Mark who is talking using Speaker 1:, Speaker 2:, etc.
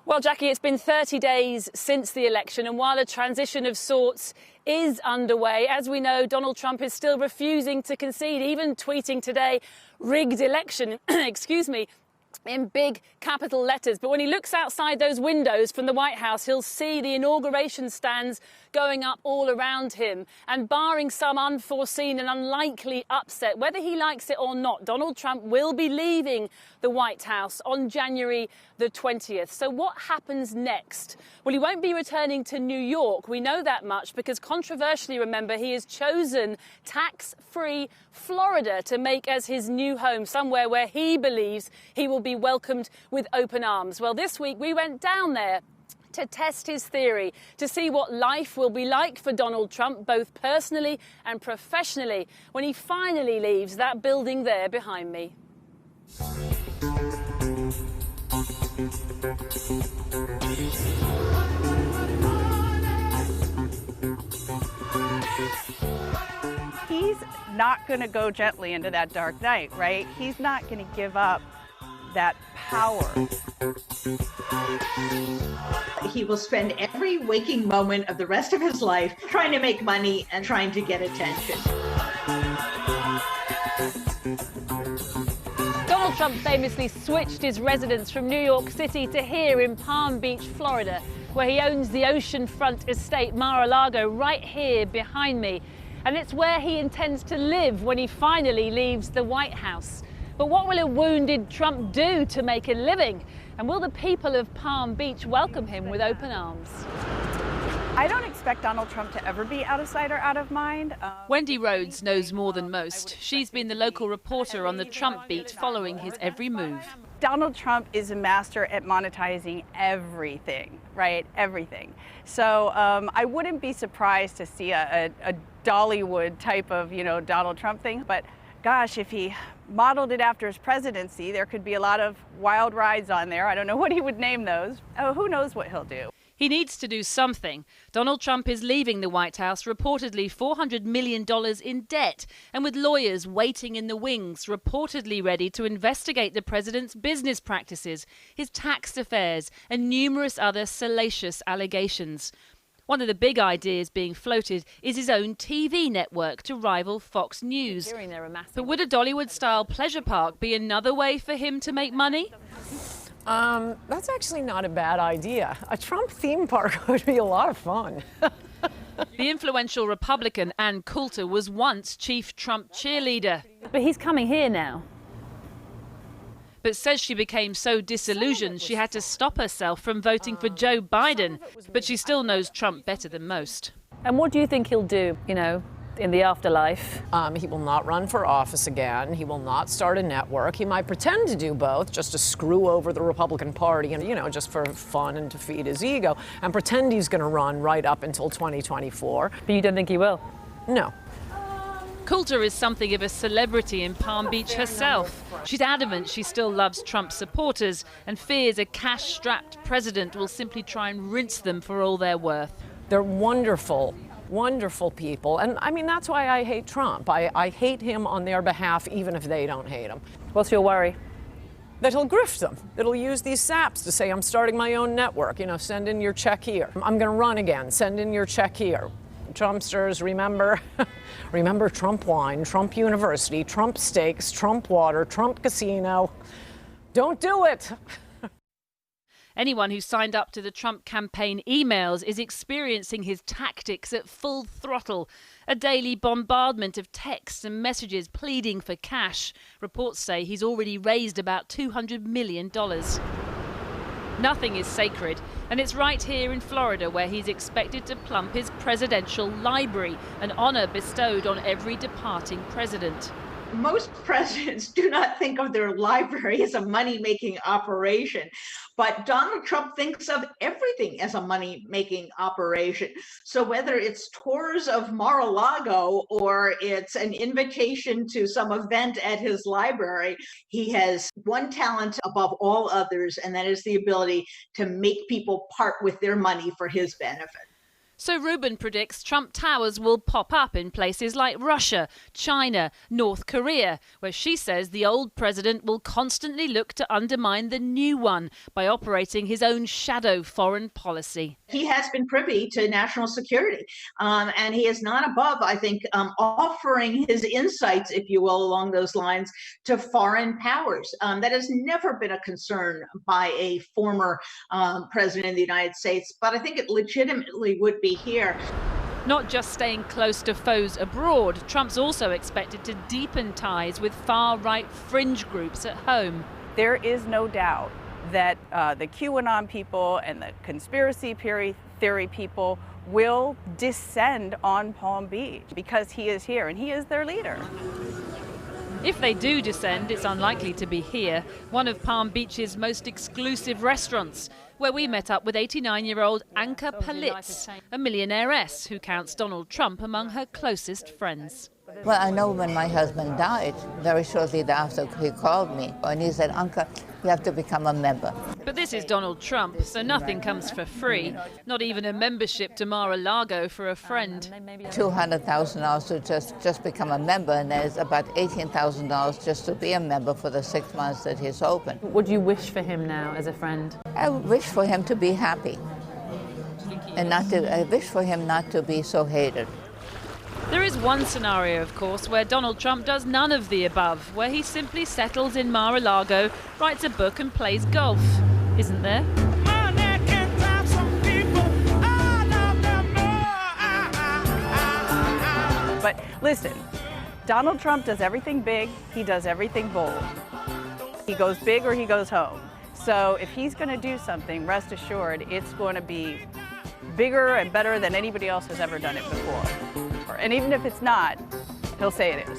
Speaker 1: Well, Jackie, it's been 30 days since the election, and while a transition of sorts is underway, as we know, Donald Trump is still refusing to concede, even tweeting today, rigged election, excuse me, in big capital letters. But when he looks outside those windows from the White House, he'll see the inauguration stands going up all around him. And barring some unforeseen and unlikely upset, whether he likes it or not, Donald Trump will be leaving the White House on January the 20th. So what happens next? Well, he won't be returning to New York. We know that much because, controversially, remember, he has chosen tax-free Florida to make as his new home, somewhere where he believes he will be welcomed with open arms. Well, this week we went down there to test his theory, to see what life will be like for Donald Trump, both personally and professionally, when he finally leaves that building there behind me.
Speaker 2: He's not going to go gently into that dark night, right? He's not going to give up that power.
Speaker 3: He will spend every waking moment of the rest of his life trying to make money and trying to get attention.
Speaker 1: Donald Trump famously switched his residence from New York City to here in Palm Beach, Florida, where he owns the oceanfront estate Mar-a-Lago right here behind me. And it's where he intends to live when he finally leaves the White House. But what will a wounded Trump do to make a living? And will the people of Palm Beach welcome him with open arms?
Speaker 2: I don't expect Donald Trump to ever be out of sight or out of mind.
Speaker 1: Wendy Rhodes knows more than most. She's been the local reporter on the Trump beat, following his every move.
Speaker 2: Donald Trump is a master at monetizing everything, right? Everything. So I wouldn't be surprised to see a Dollywood type of, Donald Trump thing. But gosh, if he modeled it after his presidency, there could be a lot of wild rides on there. I don't know what he would name those. Oh, who knows what he'll do.
Speaker 1: He needs to do something. Donald Trump is leaving the White House reportedly $400 million in debt, and with lawyers waiting in the wings, reportedly ready to investigate the president's business practices, his tax affairs, and numerous other salacious allegations. One of the big ideas being floated is his own TV network to rival Fox News. But would a Dollywood-style pleasure park be another way for him to make money?
Speaker 4: That's actually not a bad idea. A Trump theme park would be a lot of fun.
Speaker 1: The influential Republican Ann Coulter was once chief Trump cheerleader. But he's coming here now. But says she became so disillusioned she had to stop herself from voting for Joe Biden. But she still knows Trump better than most. And what do you think he'll do, in the afterlife?
Speaker 4: He will not run for office again. He will not start a network. He might pretend to do both just to screw over the Republican Party and, just for fun and to feed his ego, and pretend he's going to run right up until 2024.
Speaker 1: But you don't think he will?
Speaker 4: No.
Speaker 1: Coulter is something of a celebrity in Palm Beach herself. She's adamant she still loves Trump supporters and fears a cash-strapped president will simply try and rinse them for all they're worth.
Speaker 4: They're wonderful, wonderful people. And I mean, that's why I hate Trump. I hate him on their behalf, even if they don't hate him.
Speaker 1: What's your worry?
Speaker 4: That he'll grift them, that he'll use these saps to say, I'm starting my own network, send in your check here. I'm going to run again, send in your check here. Trumpsters, remember, remember Trump wine, Trump University, Trump steaks, Trump water, Trump casino. Don't do it.
Speaker 1: Anyone who signed up to the Trump campaign emails is experiencing his tactics at full throttle. A daily bombardment of texts and messages pleading for cash. Reports say he's already raised about $200 million. Nothing is sacred, and it's right here in Florida where he's expected to plump his presidential library, an honor bestowed on every departing president.
Speaker 3: Most presidents do not think of their library as a money-making operation, but Donald Trump thinks of everything as a money-making operation. So whether it's tours of Mar-a-Lago or it's an invitation to some event at his library, he has one talent above all others, and that is the ability to make people part with their money for his benefit.
Speaker 1: So Rubin predicts Trump towers will pop up in places like Russia, China, North Korea, where she says the old president will constantly look to undermine the new one by operating his own shadow foreign policy.
Speaker 3: He has been privy to national security, and he is not above, I think, offering his insights, if you will, along those lines to foreign powers. That has never been a concern by a former president of the United States, but I think it legitimately would be here.
Speaker 1: Not just staying close to foes abroad, Trump's also expected to deepen ties with far-right fringe groups at home.
Speaker 2: There is no doubt that the QAnon people and the conspiracy theory people will descend on Palm Beach because he is here and he is their leader.
Speaker 1: If they do descend, it's unlikely to be here, one of Palm Beach's most exclusive restaurants, where we met up with 89-year-old Anka Palitz, a millionairess who counts Donald Trump among her closest friends.
Speaker 5: Well, I know when my husband died, very shortly thereafter, he called me and he said, Anka, you have to become a member.
Speaker 1: But this is Donald Trump, so nothing comes for free, not even a membership to Mar-a-Lago for a friend.
Speaker 5: $200,000 to just become a member, and there's about $18,000 just to be a member for the 6 months that he's open.
Speaker 1: What do you wish for him now as a friend?
Speaker 5: I wish for him to be happy, and I wish for him not to be so hated.
Speaker 1: There is one scenario, of course, where Donald Trump does none of the above, where he simply settles in Mar-a-Lago, writes a book and plays golf. Isn't there?
Speaker 2: But listen, Donald Trump does everything big, he does everything bold. He goes big or he goes home. So if he's going to do something, rest assured, it's going to be bigger and better than anybody else has ever done it before. And even if it's not, he'll say it is.